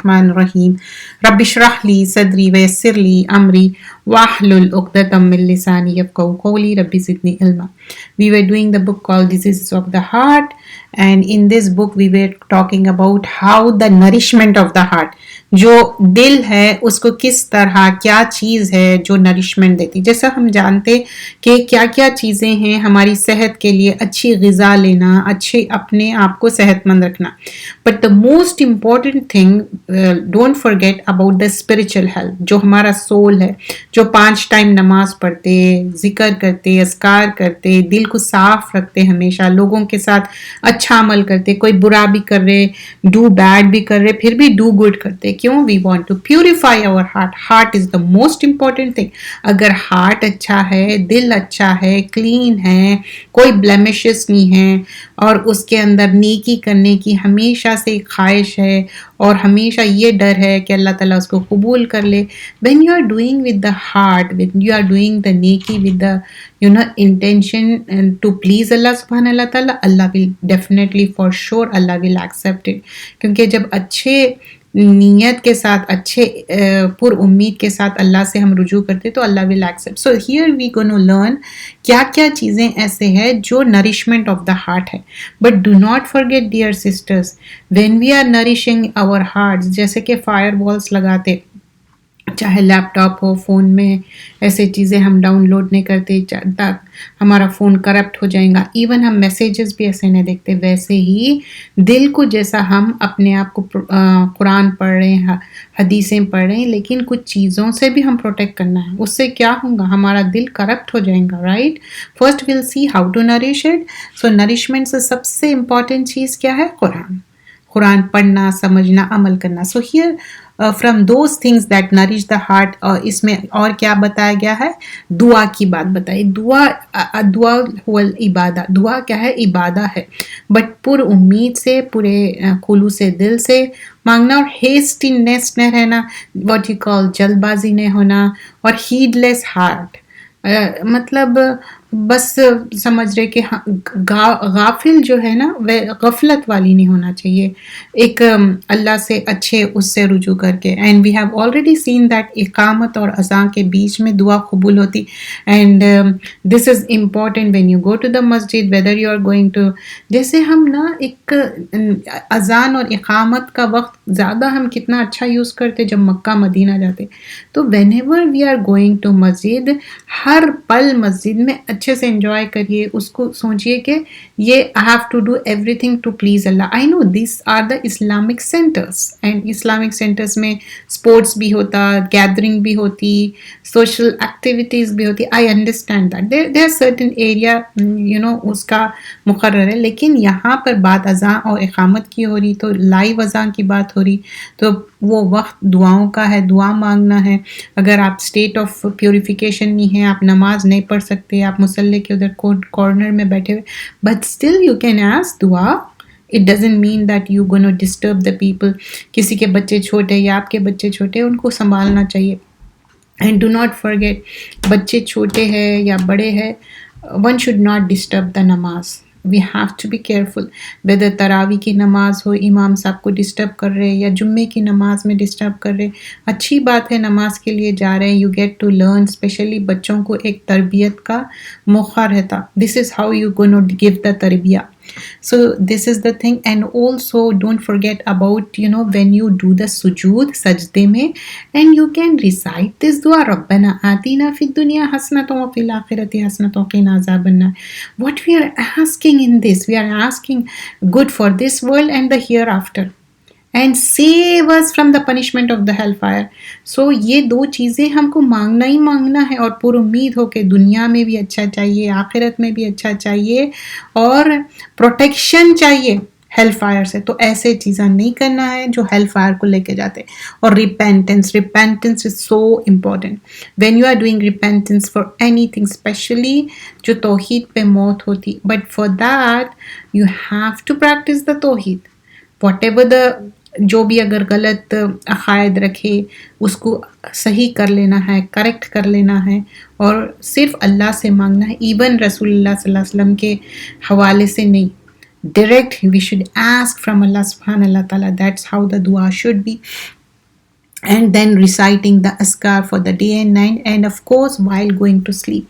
الرحمن الرحیم رب اشرح لی صدری ویسر لی امری واحلل عقدۃ من لسانی یفقہوا قولی رب زدنی علما. We were doing the book called Diseases of the Heart, and in this book we were talking about how the nourishment of the heart, جو دل ہے اس کو کس طرح کیا چیز ہے جو نرشمنٹ دیتی. جیسا ہم جانتے کہ کیا کیا چیزیں ہیں ہماری صحت کے لیے، اچھی غذا لینا، اچھے اپنے آپ کو صحت مند رکھنا. But the most important thing, don't forget about the spiritual health. جو ہمارا سول ہے، جو 5 ٹائم نماز پڑھتے، ذکر کرتے، اذکار کرتے، دل کو صاف رکھتے، ہمیشہ لوگوں کے ساتھ اچھا عمل کرتے، کوئی برا بھی کر رہے، ڈو بیڈ بھی کر رہے، پھر بھی ڈو گڈ کرتے. کیوں؟ We want to purify our heart. Heart is the most important thing. اگر ہارٹ اچھا ہے، دل اچھا ہے، کلین ہے، کوئی بلیمشز نہیں ہے، اور اس کے اندر نیکی کرنے کی ہمیشہ سے خواہش ہے اور ہمیشہ یہ ڈر ہے کہ اللہ تعالیٰ اس کو قبول کر لے. when you are doing with the heart, when you are doing the نیکی with the intention to please Allah subhanahu wa ta'ala, Allah will definitely, for sure, Allah will accept it. کیونکہ جب اچھے نیت کے ساتھ، اچھے پر امید کے ساتھ اللہ سے ہم رجوع کرتے تو اللہ will accept. So here we going to learn کیا کیا چیزیں ایسے ہیں جو nourishment of the heart ہے. But do not forget, dear sisters, when we are nourishing our hearts، جیسے کہ فائر والس لگاتے، چاہے لیپ ٹاپ ہو، فون میں ایسے چیزیں ہم ڈاؤن لوڈ نہیں کرتے، ہمارا فون کرپٹ ہو جائے گا. ایون ہم میسیجز بھی ایسے نہیں دیکھتے. ویسے ہی دل کو، جیسا ہم اپنے آپ کو قرآن پڑھ رہے ہیں، حدیثیں پڑھ رہے ہیں، لیکن کچھ چیزوں سے بھی ہم پروٹیکٹ کرنا ہے. اس سے کیا ہوگا؟ ہمارا دل کرپٹ ہو جائے گا. Right, first we'll see how to nourish it. So nourishment سے سب سے امپورٹنٹ چیز کیا ہے؟ قرآن پڑھنا، سمجھنا، عمل کرنا. So here from those things that nourish the heart, اس میں اور کیا بتایا گیا ہے؟ دعا کی بات بتائی. دعا هو العبادہ. دعا کیا ہے؟ عبادہ ہے. بٹ پر امید سے، پورے خلوص دل سے مانگنا، اور ہیسٹینیس نہ رہنا، واٹ یو کال جلد بازی نہیں ہونا، اور ہیڈ لیس ہارٹ. مطلب بس سمجھ رہے کہ غافل جو ہے نا، وہ غفلت والی نہیں ہونا چاہیے. ایک اللہ سے اچھے اس سے رجوع کر کے. And we have already seen that اقامت اور اذان کے بیچ میں دعا قبول ہوتی. And this is important when you go to the مسجد، whether you are going to, جیسے ہم نا ایک اذان اور اقامت کا وقت زیادہ ہم کتنا اچھا یوز کرتے جب مکہ مدینہ جاتے. تو whenever we are going to مسجد، ہر پل مسجد میں اچھے سے انجوائے کریے. اس کو سوچئے کہ یہ I have to do everything to please Allah. I know these are the Islamic centers, and Islamic centers میں sports بھی ہوتا، gathering بھی ہوتی، social activities بھی ہوتی. I understand that there are certain area اس کا مقرر ہے. لیکن یہاں پر بات اذان اور اقامت کی ہو رہی، تو لائیو اذان کی بات ہو رہی، تو وہ وقت دعاؤں کا ہے، دعا مانگنا ہے. اگر آپ اسٹیٹ آف پیوریفیکیشن نہیں ہے، آپ نماز نہیں پڑھ سکتے، آپ مصلی کے ادھر کارنر میں بیٹھے ہوئے، but still you can ask دعا. It doesn't mean that you're going to disturb the people. کسی کے بچے چھوٹے یا آپ کے بچے چھوٹے، ان کو سنبھالنا چاہیے. And do not forget، بچے چھوٹے ہیں یا بڑے ہیں، one should not disturb the namaz. We have to be careful. whether تراوی کی نماز ہو، امام صاحب کو ڈسٹرب کر رہے یا جمعے کی نماز میں ڈسٹرب کر رہے. اچھی بات ہے، نماز کے لیے جا رہے ہیں. You get to learn. Specially بچوں کو ایک تربیت کا موقع رہتا. This is how you gonna give the تربیہ. So this is the thing. And also don't forget about when you do the sujood, sajde mein, and you can recite this dua, rabbana atina fid dunya hasanatan wa fil akhirati hasanatan wa qina azaban nar. What we are asking in this, we are asking good for this world and the hereafter, and save us from the punishment of the hellfire. So یہ دو چیزیں ہم کو مانگنا ہی مانگنا ہے، اور پر امید ہو کہ دنیا میں بھی اچھا چاہیے، آخرت میں بھی اچھا چاہیے، اور پروٹیکشن چاہیے ہیل فائر سے. تو ایسے چیزیں نہیں کرنا ہے جو ہیل فائر کو لے کے جاتے. اور repentance is so important. When you are doing repentance for anything, specially جو توحید پہ موت ہوتی، but for that you have to practice the توحید. واٹ ایور دا، جو بھی اگر غلط عقائد رکھے اس کو صحیح کر لینا ہے، کریکٹ کر لینا ہے، اور صرف اللہ سے مانگنا ہے. ایون رسول اللہ صلی اللہ علیہ وسلم کے حوالے سے نہیں. direct. We should ask from Allah subhanahu wa ta'ala. That's how the dua should be. And then reciting the askar for the day and night, and of course while going to sleep.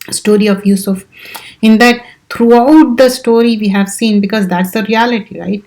story of Yusuf. In that, throughout the story we have seen, because that's the reality, right?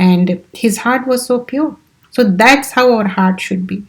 And his heart was so pure. So that's how our heart should be.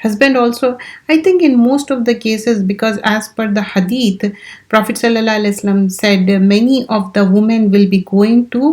Husband also, I think in most of the cases, because as per the hadith, Prophet sallallahu alaihi wasallam said many of the women will be going to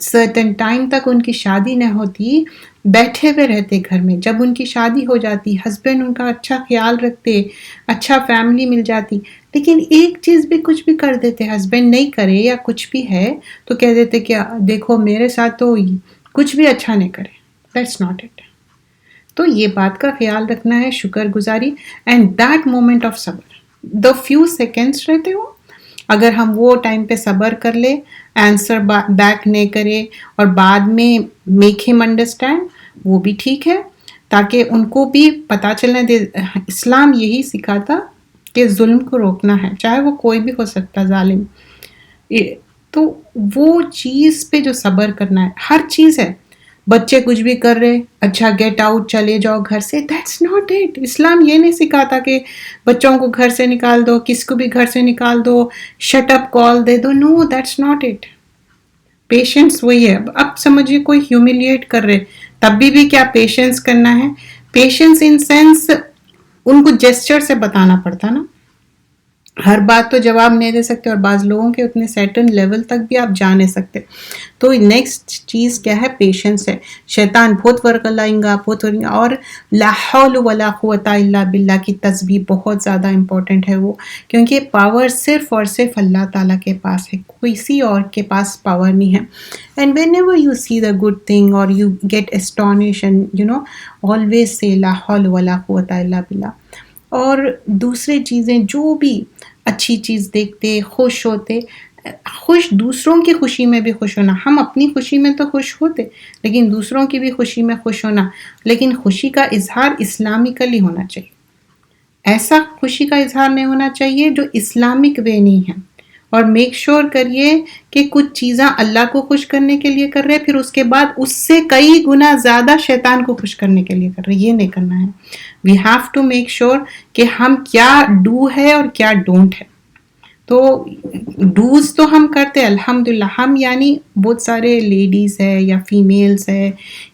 certain time تک ان کی شادی نہ ہوتی، بیٹھے ہوئے رہتے گھر میں. جب ان کی شادی ہو جاتی، ہسبینڈ ان کا اچھا خیال رکھتے، اچھا فیملی مل جاتی. لیکن ایک چیز بھی کچھ بھی کر دیتے، ہسبینڈ نہیں کرے یا کچھ بھی ہے تو کہہ دیتے کہ دیکھو میرے ساتھ تو کچھ بھی اچھا نہیں کرے. That's not it. تو یہ بات کا خیال رکھنا ہے، شکر گزاری اینڈ دیٹ مومنٹ آف صبر. دا فیو سیکنڈس رہتے ہو، اگر ہم وہ ٹائم پہ صبر کر لے، آنسر بیک نہیں کرے اور بعد میں میک ہم انڈرسٹینڈ، وہ بھی ٹھیک ہے، تاکہ ان کو بھی پتہ چلنا دے. اسلام یہی سکھاتا کہ ظلم کو روکنا ہے، چاہے وہ کوئی بھی ہو سکتا ظالم. تو وہ چیز پہ جو صبر کرنا ہے، ہر چیز ہے. بچے کچھ بھی کر رہے، اچھا گیٹ آؤٹ، چلے جاؤ گھر سے. That's not it. اسلام یہ نہیں سکھاتا کہ بچوں کو گھر سے نکال دو، کس کو بھی گھر سے نکال دو، شٹ اپ کال دے دو. No, that's not it. Patience وہی ہے. اب سمجھیے کوئی ہیوملیٹ کر رہے، تب بھی کیا پیشنس کرنا ہے. پیشنس ان سینس ان کو جیسچر سے بتانا پڑتا نا. ہر بات تو جواب نہیں دے سکتے، اور بعض لوگوں کے اتنے سیٹن لیول تک بھی آپ جا نہیں سکتے. تو نیکسٹ چیز کیا ہے؟ پیشنس ہے. شیطان بہت ورغلائیں گا، اور لا حول ولا قوت الا باللہ کی تسبیح بہت زیادہ امپورٹنٹ ہے وہ، کیونکہ پاور صرف اور صرف اللہ تعالیٰ کے پاس ہے، کسی اور کے پاس پاور نہیں ہے. And whenever you see the good thing اور you get astonished always say لا حول ولا قوت الا باللہ. اور دوسری چیزیں جو بھی اچھی چیز دیکھتے، خوش ہوتے، دوسروں کی خوشی میں بھی خوش ہونا. ہم اپنی خوشی میں تو خوش ہوتے، لیکن دوسروں کی بھی خوشی میں خوش ہونا. لیکن خوشی کا اظہار اسلامکلی ہونا چاہیے. ایسا خوشی کا اظہار نہیں ہونا چاہیے جو اسلامک وے نہیں ہے. اور میک شور کریے کہ کچھ چیزاں اللہ کو خوش کرنے کے لیے کر رہے، پھر اس کے بعد اس سے کئی گنا زیادہ شیطان کو خوش کرنے کے لیے کر رہے. یہ نہیں کرنا ہے. وی ہیو ٹو میک شور کہ ہم کیا ڈو ہے اور کیا ڈونٹ ہے. تو ڈوز تو ہم کرتے الحمدللہ. ہم یعنی بہت سارے لیڈیز ہے یا فیمیلز ہے،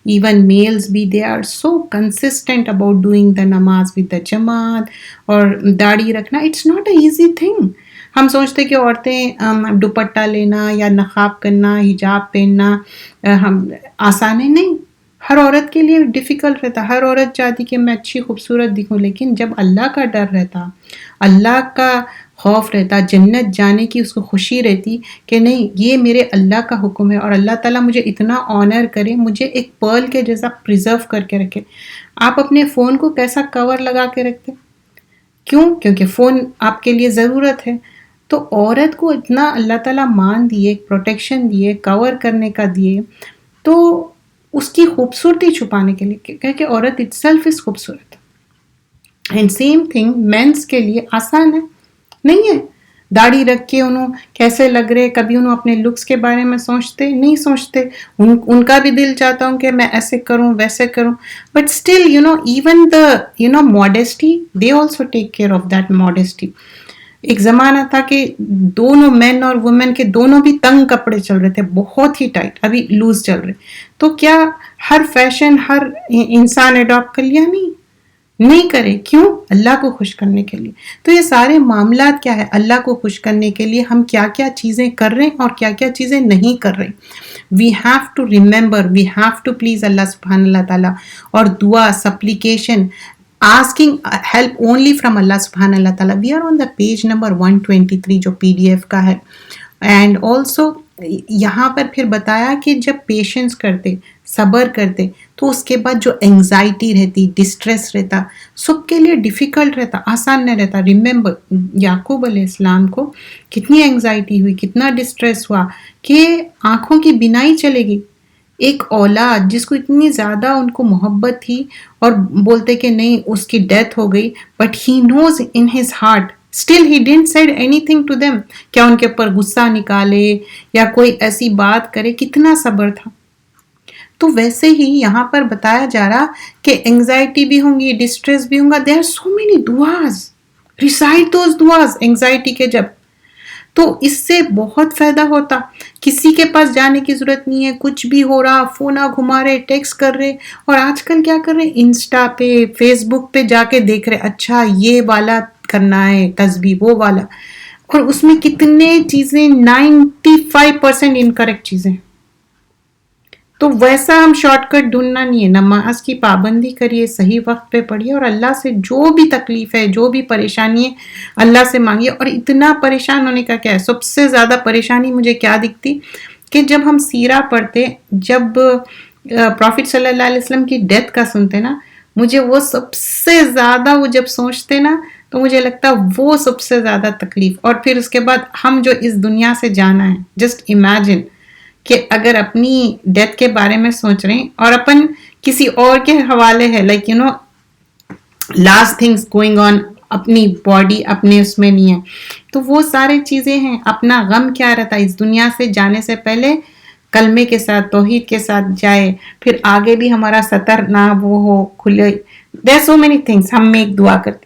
ایون میلز بھی، they are so consistent about doing the نماز ود دا جماعت اور داڑھی رکھنا. It's not a easy thing. ہم سوچتے کہ عورتیں دوپٹہ لینا یا نقاب کرنا، حجاب پہننا آسان ہے. نہیں، ہر عورت کے لیے ڈیفیکلٹ رہتا. ہر عورت چاہتی کہ میں اچھی خوبصورت دکھوں، لیکن جب اللہ کا ڈر رہتا، اللہ کا خوف رہتا، جنت جانے کی اس کو خوشی رہتی کہ نہیں یہ میرے اللہ کا حکم ہے، اور اللہ تعالیٰ مجھے اتنا آنر کرے، مجھے ایک پرل کے جیسا پریزرو کر کے رکھے. آپ اپنے فون کو کیسا کور لگا کے رکھتے؟ کیوں؟ کیونکہ فون آپ کے لیے ضرورت ہے. تو عورت کو اتنا اللہ تعالیٰ مان دیے، پروٹیکشن دیے، کور کرنے کا دیے، تو اس کی خوبصورتی چھپانے کے لیے، کیونکہ عورت اٹ سیلف از خوبصورت. اینڈ سیم تھنگ مینس کے لیے آسان ہے نہیں ہے. داڑھی رکھ کے انہوں کیسے لگ رہے، کبھی انہوں اپنے لکس کے بارے میں سوچتے نہیں سوچتے. ان کا بھی دل چاہتا ہوں کہ میں ایسے کروں ویسے کروں، but still even the modesty, they also take care of that modesty. ایک زمانہ تھا کہ دونوں مین اور وومن کے دونوں بھی تنگ کپڑے چل رہے تھے، بہت ہی ٹائٹ. ابھی لوز چل رہے. تو کیا ہر فیشن ہر انسان اڈاپٹ کر لیا؟ نہیں کرے. کیوں؟ اللہ کو خوش کرنے کے لیے. تو یہ سارے معاملات کیا ہے؟ اللہ کو خوش کرنے کے لیے ہم کیا کیا چیزیں کر رہے ہیں اور کیا کیا چیزیں نہیں کر رہے. We have to remember, we have to please اللہ سبحانہ اللہ تعالیٰ. اور دعا، supplication, asking help only from Allah subhanahu wa ta'ala. We are on the page number 123 جو PDF کا ہے. اینڈ آلسو یہاں پر پھر بتایا کہ جب پیشنس کرتے، صبر کرتے، تو اس کے بعد جو انگزائٹی رہتی، ڈسٹریس رہتا، سب کے لیے ڈیفیکلٹ رہتا، آسان نہیں رہتا. ریممبر یعقوب علیہ السلام کو کتنی انگزائٹی ہوئی، کتنا ڈسٹریس ہوا کہ آنکھوں کی بینائی چلے گی. ایک اولاد جس کو اتنی زیادہ ان کو محبت تھی اور بولتے کہ نہیں اس کی ڈیتھ ہو گئی، but he knows in his heart still he didn't said anything to them. کیا ان کے اوپر غصہ نکالے یا کوئی ایسی بات کرے؟ کتنا صبر تھا. تو ویسے ہی یہاں پر بتایا جا رہا کہ انگزائٹی بھی ہوں گی، ڈسٹریس بھی ہوں گا. دیر آر سو مینی دعاز، ریسائٹ دوز دعاز انگزائٹی کے جب. تو اس سے بہت فائدہ ہوتا. کسی کے پاس جانے کی ضرورت نہیں ہے. کچھ بھی ہو رہا، فون گھما رہے، ٹیکسٹ کر رہے. اور آج کل کیا کر رہے؟ انسٹا پہ، فیس بک پہ جا کے دیکھ رہے، اچھا یہ والا کرنا ہے تسبیح، وہ والا. اور اس میں کتنے چیزیں 95% انکریکٹ چیزیں. تو ویسا ہم شارٹ کٹ ڈھونڈنا نہیں ہے. نماز کی پابندی کریے, صحیح وقت پہ پڑھیے, اور اللہ سے جو بھی تکلیف ہے, جو بھی پریشانی ہے, اللہ سے مانگیے. اور اتنا پریشان ہونے کا کیا ہے؟ سب سے زیادہ پریشانی مجھے کیا دکھتی کہ جب ہم سیرہ پڑھتے, جب پروفٹ صلی اللہ علیہ وسلم کی ڈیتھ کا سنتے نا, مجھے وہ سب سے زیادہ, وہ جب سوچتے نا تو مجھے لگتا وہ سب سے زیادہ تکلیف. اور پھر اس کے بعد ہم جو اس دنیا سے جانا ہے, جسٹ امیجن کہ اگر اپنی ڈیتھ کے بارے میں سوچ رہے ہیں اور اپن کسی اور کے حوالے ہے, like you know lost things going on, اپنی باڈی اپنے اس میں نہیں ہے, تو وہ سارے چیزیں ہیں. اپنا غم کیا رہتا ہے اس دنیا سے جانے سے پہلے, کلمے کے ساتھ, توحید کے ساتھ جائے, پھر آگے بھی ہمارا سطر نہ وہ ہو کھلے. there are so many things, ہم میں ایک دعا کرتے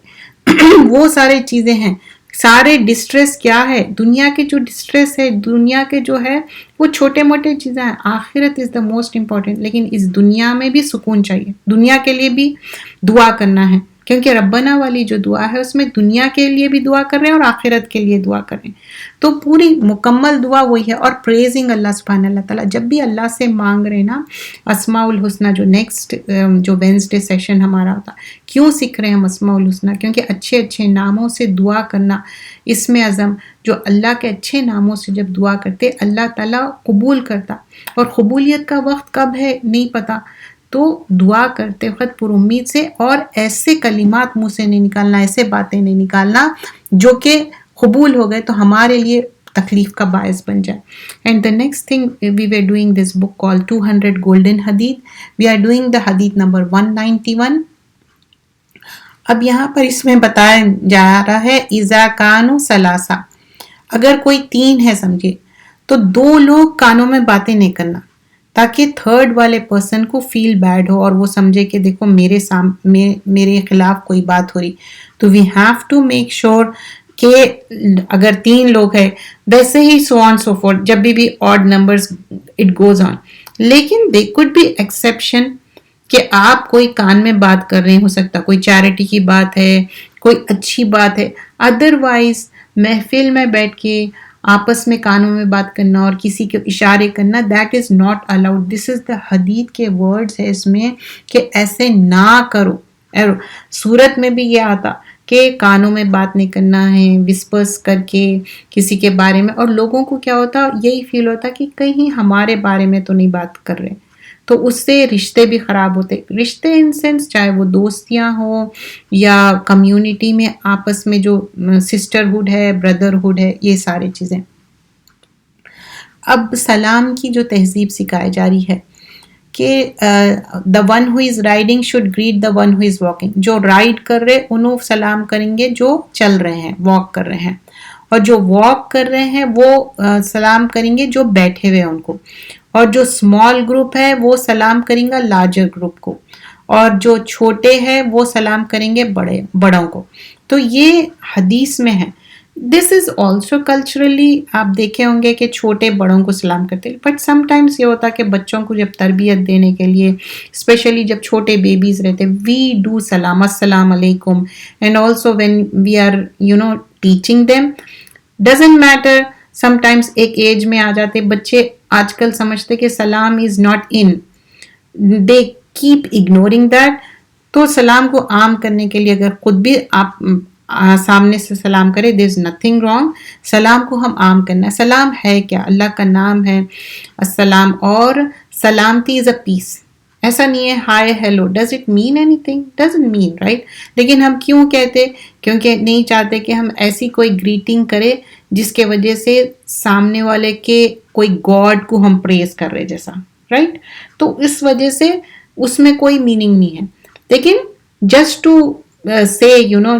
وہ سارے چیزیں ہیں. سارے ڈسٹریس کیا ہے, دنیا کے جو ڈسٹریس ہے, دنیا کے جو ہے وہ چھوٹے موٹے چیزیں ہیں. آخرت از دا موسٹ امپورٹنٹ. لیکن اس دنیا میں بھی سکون چاہیے, دنیا کے لیے بھی دعا کرنا ہے, کیونکہ ربنا والی جو دعا ہے اس میں دنیا کے لیے بھی دعا کر رہے ہیں اور آخرت کے لیے دعا کر رہے ہیں. تو پوری مکمل دعا وہی ہے. اور پریزنگ اللہ سبحانہ اللہ تعالیٰ, جب بھی اللہ سے مانگ رہے نا, اسماء الحسنہ جو نیکسٹ جو وینسڈے سیشن ہمارا ہوتا, کیوں سیکھ رہے ہیں ہم اسماء الحسنہ؟ کیونکہ اچھے اچھے ناموں سے دعا کرنا, اسم اعظم جو اللہ کے اچھے ناموں سے جب دعا کرتے اللہ تعالیٰ قبول کرتا. اور قبولیت کا وقت کب ہے نہیں پتا, تو دعا کرتے وقت پر امید سے, اور ایسے کلمات منہ سے نہیں نکالنا, ایسے باتیں نہیں نکالنا جو کہ قبول ہو گئے تو ہمارے لیے تکلیف کا باعث بن جائے. And the next thing, we were doing this book called 200 golden hadith. we are doing the hadith number 191. اب یہاں پر اس میں بتایا جا رہا ہے اذا کانوا ثلاثہ, اگر کوئی 3 ہے سمجھے, تو 2 لوگ کانوں میں باتیں نہیں کرنا, تاکہ تھرڈ والے پرسن کو فیل بیڈ ہو اور وہ سمجھے کہ دیکھو میرے خلاف کوئی بات ہو رہی. تو وی ہیو ٹو میک شور کہ اگر 3 لوگ ہیں, ویسے ہی سو آن سو فورتھ, جب بھی odd numbers it goes on. لیکن دے کوڈ بی ایکسیپشن کہ آپ کوئی کان میں بات کر رہے, ہو سکتا کوئی چیریٹی کی بات ہے, کوئی اچھی بات ہے. ادروائز محفل میں بیٹھ کے آپس میں کانوں میں بات کرنا اور کسی کے اشارے کرنا, دیٹ از ناٹ الاؤڈ. دس از دا حدیث کے ورڈز ہے اس میں کہ ایسے نہ کرو. سورت میں بھی یہ آتا کہ کانوں میں بات نہیں کرنا ہے, وسپرس کر کے کسی کے بارے میں. اور لوگوں کو کیا ہوتا, یہی فیل ہوتا کہ کہیں ہمارے بارے میں تو نہیں بات کر رہے, تو اس سے رشتے بھی خراب ہوتے. رشتے ان سینس چاہے وہ دوستیاں ہوں یا کمیونٹی میں آپس میں جو سسٹرہڈ ہے, بردرہڈ ہے, یہ ساری چیزیں. اب سلام کی جو تہذیب سکھائی جا رہی ہے کہ the one who is riding should greet the one who is walking. جو رائڈ کر رہے انہوں سلام کریں گے جو چل رہے ہیں, واک کر رہے ہیں, اور جو واک کر رہے ہیں وہ سلام کریں گے جو بیٹھے ہوئے ہیں ان کو, اور جو اسمال گروپ ہے وہ سلام کریں گا لارجر گروپ کو, اور جو چھوٹے ہیں وہ سلام کریں گے بڑوں کو. تو یہ حدیث میں ہے. دس از آلسو کلچرلی آپ دیکھے ہوں گے کہ چھوٹے بڑوں کو سلام کرتے ہیں, بٹ سم ٹائمس یہ ہوتا کہ بچوں کو جب تربیت دینے کے لیے, اسپیشلی جب چھوٹے بیبیز رہتے, وی ڈو سلام, السلام علیکم. And also when we are teaching them, doesn't matter. Sometimes ایک ایج میں آ جاتے بچے, آج کل سمجھتے کہ سلام is not in, they keep ignoring that. تو سلام کو عام کرنے کے لیے اگر خود بھی آپ سامنے سے سلام کرے, دیر از نتھنگ رانگ. سلام کو ہم عام کرنا ہے. سلام ہے کیا؟ اللہ کا نام ہے السلام, اور سلامتی از اے پیس. ایسا نہیں ہے hi hello, does it mean any thing? Doesn't mean, right. لیکن ہم کیوں کہتے؟ کیونکہ نہیں چاہتے کہ ہم ایسی کوئی گریٹنگ کرے جس کے وجہ سے سامنے والے کے کوئی گاڈ کو ہم پریز کر رہے جیسا, رائٹ. تو اس وجہ سے اس میں کوئی میننگ نہیں ہے. لیکن جسٹ ٹو سے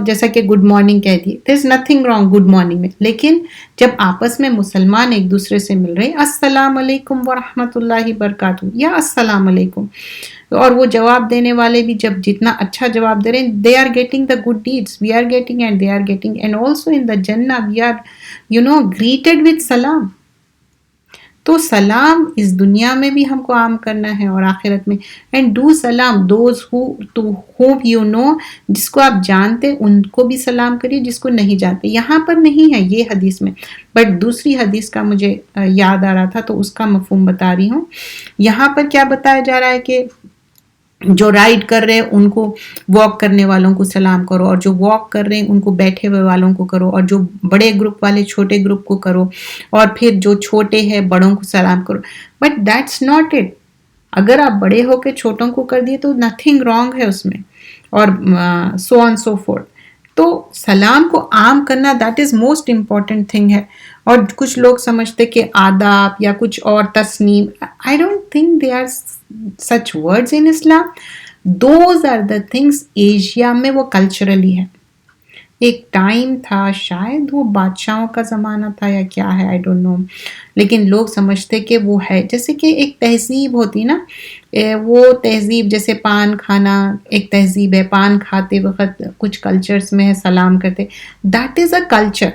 جیسا کہ گڈ مارننگ کہہ دی, there is nothing wrong good morning میں. لیکن جب آپس میں مسلمان ایک دوسرے سے مل رہے, السلام علیکم ورحمۃ اللہ وبرکاتہ یا السلام علیکم, اور وہ جواب دینے والے بھی جب جتنا اچھا جواب دے رہے ہیں, they are getting the good deeds, we are getting and they are getting. And also in the جنہ وی آر گریٹڈ وتھ سلام. تو سلام اس دنیا میں بھی ہم کو عام کرنا ہے اور آخرت میں. اینڈ ڈو سلام those to whom you know, جس کو آپ جانتے ان کو بھی سلام کریے, جس کو نہیں جانتے. یہاں پر نہیں ہے یہ حدیث میں, بٹ دوسری حدیث کا مجھے یاد آ رہا تھا تو اس کا مفہوم بتا رہی ہوں. یہاں پر کیا بتایا جا رہا ہے کہ جو رائڈ کر رہے ہیں ان کو, واک کرنے والوں کو سلام کرو, اور جو واک کر رہے ہیں ان کو بیٹھے ہوئے والوں کو کرو, اور جو بڑے گروپ والے چھوٹے گروپ کو کرو, اور پھر جو چھوٹے ہیں بڑوں کو سلام کرو. But that's not it. اگر آپ بڑے ہو کے چھوٹوں کو کر دیے تو نتھنگ رانگ ہے اس میں, اور سو آن سو فورتھ. تو سلام کو عام کرنا that is most important thing ہے. اور کچھ لوگ سمجھتے کہ آداب یا کچھ اور تسنیم, I don't think they are such words in Islam. Those are the things Asia میں وہ کلچرلی ہے. ایک ٹائم تھا, شاید وہ بادشاہوں کا زمانہ تھا یا کیا ہے, آئی ڈونٹ نو, لیکن لوگ سمجھتے کہ وہ ہے. جیسے کہ ایک تہذیب ہوتی نا, وہ تہذیب جیسے پان کھانا ایک تہذیب ہے, پان کھاتے وقت کچھ کلچرز میں ہے سلام کرتے, that is a culture.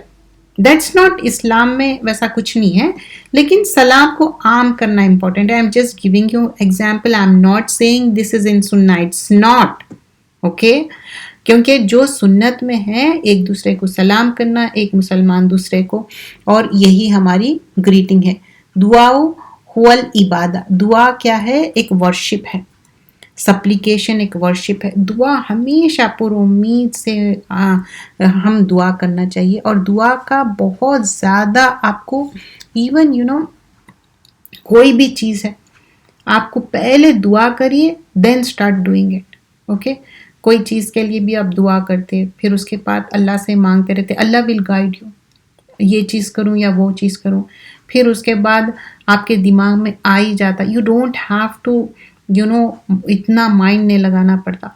That's not اسلام میں ویسا کچھ نہیں ہے, لیکن سلام کو عام کرنا امپورٹنٹ ہے. I am just giving you example. I am not seeing this is in سنہ, اٹس ناٹ اوکے. کیونکہ جو سنت میں ہے ایک دوسرے کو سلام کرنا, ایک مسلمان دوسرے کو, اور یہی ہماری گریٹنگ ہے. دعا هو العبادہ, دعا کیا ہے, ایک ورشپ ہے. سپلیکیشن ایک ورشپ ہے. دعا ہمیشہ پر امید سے ہم دعا کرنا چاہیے, اور دعا کا بہت زیادہ آپ کو, ایون یو نو کوئی بھی چیز ہے, آپ کو پہلے دعا کریے then start doing it. Okay, کوئی چیز کے لیے بھی آپ دعا کرتے, پھر اس کے بعد اللہ سے مانگتے رہتے, اللہ ول گائیڈ یو, یہ چیز کروں یا وہ چیز کروں. پھر اس کے بعد آپ کے دماغ میں آ ہی جاتا. You don't have to you know اتنا مائنڈ نہیں لگانا پڑتا.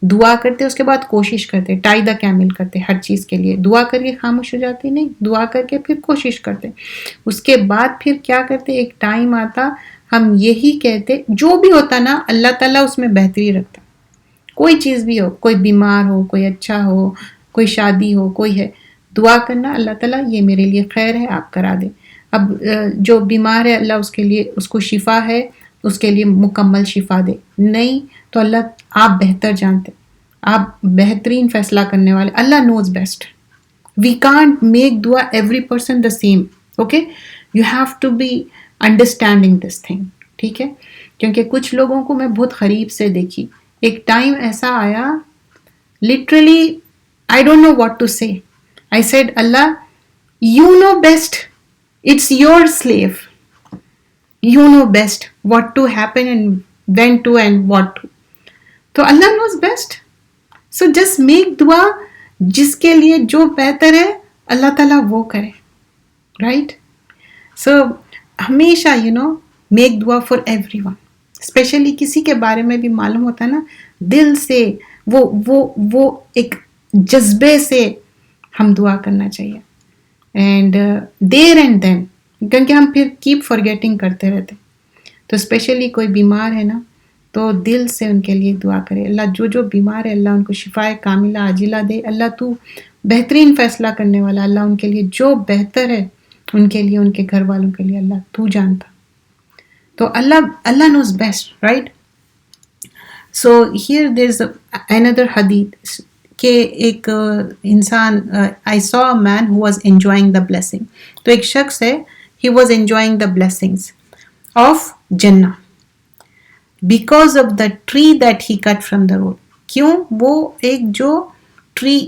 دعا کرتے, اس کے بعد کوشش کرتے, ٹائی دا کیمل کرتے ہر چیز کے لیے. دعا کر کے خاموش ہو جاتی نہیں, دعا کر کے پھر کوشش کرتے. اس کے بعد پھر کیا کرتے, ایک ٹائم آتا ہم یہی کہتے, جو بھی ہوتا نا اللہ تعالیٰ اس میں بہتری رکھتا. کوئی چیز بھی ہو, کوئی بیمار ہو, کوئی اچھا ہو, کوئی شادی ہو, کوئی ہے, دعا کرنا اللہ تعالیٰ یہ میرے لیے خیر ہے, آپ کرا دیں. اب جو بیمار ہے اللہ اس کے لیے, اس کو شفا ہے, اس کے لیے مکمل شفا دے. نہیں تو اللہ آپ بہتر جانتے, آپ بہترین فیصلہ کرنے والے, اللہ knows best. We can't make دعا every person the same. Okay, you have to be understanding this thing. ٹھیک ہے, کیونکہ کچھ لوگوں کو میں بہت قریب سے دیکھی. ایک ٹائم ایسا آیا, literally I don't know what to say. I said اللہ you know best, it's your slave, you know best what to happen and when to and what to. تو اللہ knows best. So just make دعا, جس کے لیے جو بہتر ہے اللہ تعالیٰ وہ کرے. Right? So ہمیشہ you know make دعا for everyone. اسپیشلی کسی کے بارے میں بھی معلوم ہوتا ہے نا, دل سے وہ ایک جذبے سے ہم دعا کرنا چاہیے. اینڈ دیر اینڈ دین, کیونکہ ہم پھر کیپ فارگیٹنگ کرتے رہتے. تو اسپیشلی کوئی بیمار ہے نا, تو دل سے ان کے لیے دعا کرے, اللہ جو بیمار ہے اللہ ان کو شفائے کاملہ عاجلہ دے. اللہ تو بہترین فیصلہ کرنے والا, اللہ ان کے لیے جو بہتر ہے, ان کے لیے, ان کے گھر والوں کے لیے, اللہ تو جانتا. تو اللہ knows best, right. So here there is another حدیث کہ ایک انسان, I saw a man who was enjoying the blessing. تو ایک شخص ہے, he was enjoying the blessings of Jannah because of the tree that he cut from the road. کیوں؟ وہ ایک جو ٹری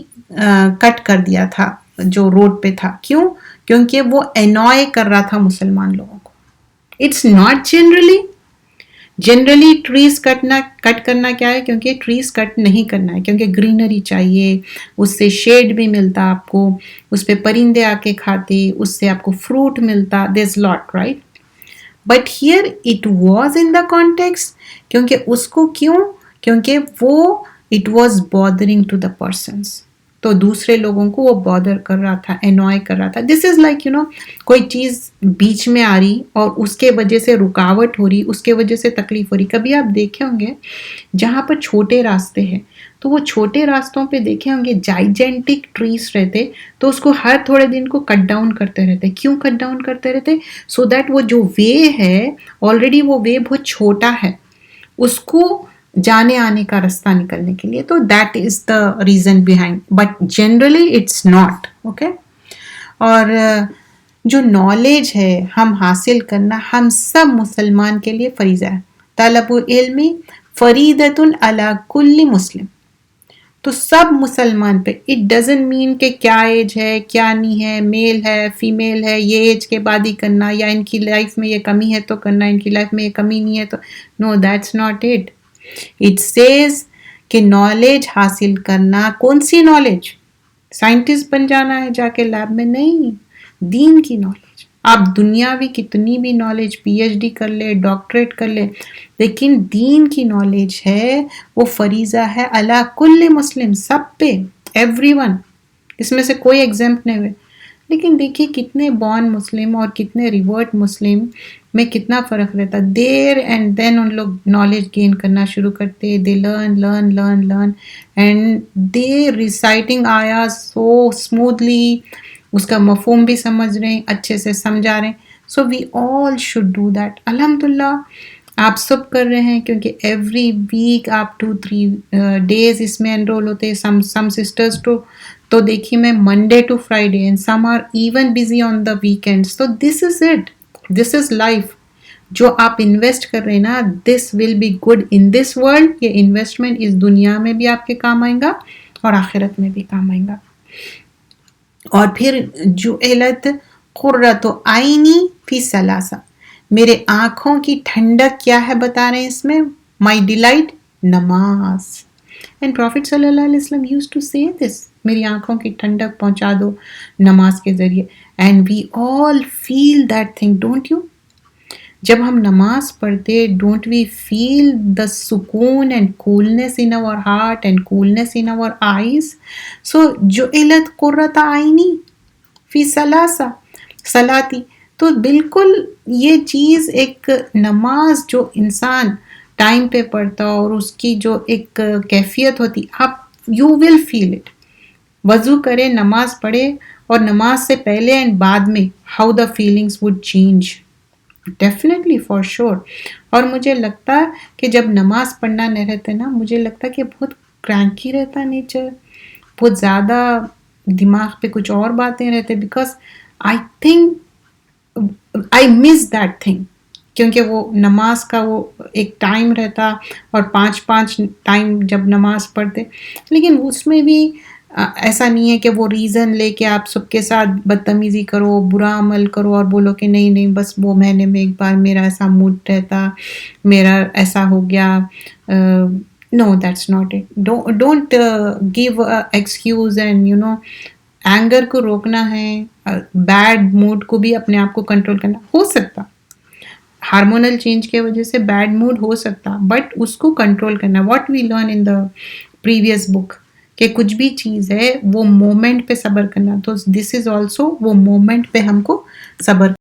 کٹ کر دیا تھا جو روڈ پہ تھا. کیوں؟ کیونکہ وہ انوائے کر رہا تھا مسلمان لوگوں کو. It's not generally trees cut کرنا کیا ہے, کیونکہ ٹریز کٹ نہیں کرنا ہے, کیونکہ گرینری چاہیے, اس سے شیڈ بھی ملتا آپ کو, اس پہ پرندے آ کے کھاتے, اس سے آپ کو فروٹ ملتا, there is lot, right. But here it was in the context, کیونکہ اس کو کیوں, کیونکہ وہ it was bothering to the persons. تو دوسرے لوگوں کو وہ بادر کر رہا تھا, انوائے کر رہا تھا. دس از لائک کوئی چیز بیچ میں آ رہی اور اس کے وجہ سے رکاوٹ ہو رہی, اس کے وجہ سے تکلیف ہو رہی. کبھی آپ دیکھے ہوں گے جہاں پر چھوٹے راستے ہیں تو وہ چھوٹے راستوں پہ دیکھے ہوں گے جائجینٹک ٹریز رہتے تو اس کو ہر تھوڑے دن کو کٹ ڈاؤن کرتے رہتے. کیوں کٹ ڈاؤن کرتے رہتے؟ سو دیٹ وہ جو وے ہے آلریڈی وہ وے بہت چھوٹا ہے اس کو جانے آنے کا راستہ نکلنے کے لیے. تو that is the reason behind, but generally it's not. Okay. اور جو نالج ہے ہم حاصل کرنا ہم سب مسلمان کے لیے فریضہ ہے. طلب العلم فریضۃ علی کل مسلم. تو سب مسلمان پہ, اٹ ڈزنٹ مین کہ کیا ایج ہے کیا نہیں ہے, میل ہے فیمیل ہے, یہ ایج کے بعد ہی کرنا, یا ان کی لائف میں یہ کمی ہے تو کرنا, ان کی لائف میں یہ کمی نہیں ہے تو no, that's not it. It says کہ نالج حاصل کرنا, کون سی نالج؟ سائنٹسٹ بن جانا ہے جا کے لیب میں؟ نہیں, دین کی نالج. آپ دنیاوی کتنی بھی نالج پی ایچ ڈی کر لے, ڈاکٹریٹ کر لے, لیکن دین کی نالج ہے وہ فریضہ ہے علی کل مسلم, سب پہ, ایوری ون. اس میں سے کوئی ایگزمپٹ نہیں ہوئے. لیکن دیکھیے کتنے بورن مسلم اور کتنے ریورٹ مسلم میں کتنا فرق رہتا. دیر اینڈ دین ان لوگ نالج گین کرنا شروع کرتے. They learn and they reciting آیا سو اسموتھلی, اس کا مفہوم بھی سمجھ رہے ہیں, اچھے سے سمجھا رہے ہیں. سو وی آل شوڈ ڈو دیٹ. الحمدللہ آپ سب کر رہے ہیں کیونکہ ایوری ویک آپ 2-3 ڈیز اس میں انرول ہوتے ہیں. سم سسٹرز تو دیکھیے میں Monday to Friday, and some are even busy on the weekends. تو this is it, this is life. جو آپ انویسٹ کر رہے ہیں نا, this will be good in this world. یہ انویسٹمنٹ اس دنیا میں بھی آپ کے کام آئیں گا اور آخرت میں بھی کام آئیں گا. اور پھر جعلت قرۃ عینی فی ثلاثہ, میرے آنکھوں کی ٹھنڈک کیا ہے بتا رہے ہیں اس میں, مائی ڈیلائٹ, نماز. اینڈ پروفٹ صلی اللہ علیہ وسلم یوز ٹو سے دس, میری آنکھوں کی ٹھنڈک پہنچا دو نماز کے ذریعے. And we all feel that thing, don't you? جب ہم نماز پڑھتے, ڈونٹ وی فیل دا سکون and coolness in our heart and coolness in our eyes? So جعلت قرۃ عینی فی ثلاثہ صلاتی. تو بالکل یہ چیز, ایک نماز جو انسان ٹائم پہ پڑھتا اور اس کی جو ایک کیفیت ہوتی, آپ یو ول فیل اٹ. وضو کرے, نماز پڑھے, اور نماز سے پہلے اینڈ بعد میں how the feelings would change. Definitely, for sure. اور مجھے لگتا کہ جب نماز پڑھنا نہیں رہتا نا, مجھے لگتا کہ بہت کرینکی رہتا نیچر, بہت زیادہ دماغ پہ کچھ اور باتیں رہتے. Because I think I miss that thing, کیونکہ وہ نماز کا وہ ایک ٹائم رہتا اور 5 ٹائم جب نماز پڑھتے. لیکن اس میں بھی ایسا نہیں ہے کہ وہ ریزن لے کے آپ سب کے ساتھ بدتمیزی کرو, برا عمل کرو اور بولو کہ نہیں بس وہ مہینے میں ایک بار میرا ایسا موڈ رہتا, میرا ایسا ہو گیا. No, that's not it. Don't give excuse. And you know, anger کو روکنا ہے, بیڈ موڈ کو بھی اپنے آپ کو کنٹرول کرنا. ہو سکتا ہارمونل چینج کی وجہ سے بیڈ موڈ ہو سکتا, بٹ اس کو کنٹرول کرنا. What we learn in the previous book کہ کچھ بھی چیز ہے وہ مومنٹ پہ صبر کرنا. تو دس از آلسو وہ مومنٹ پہ ہم کو صبر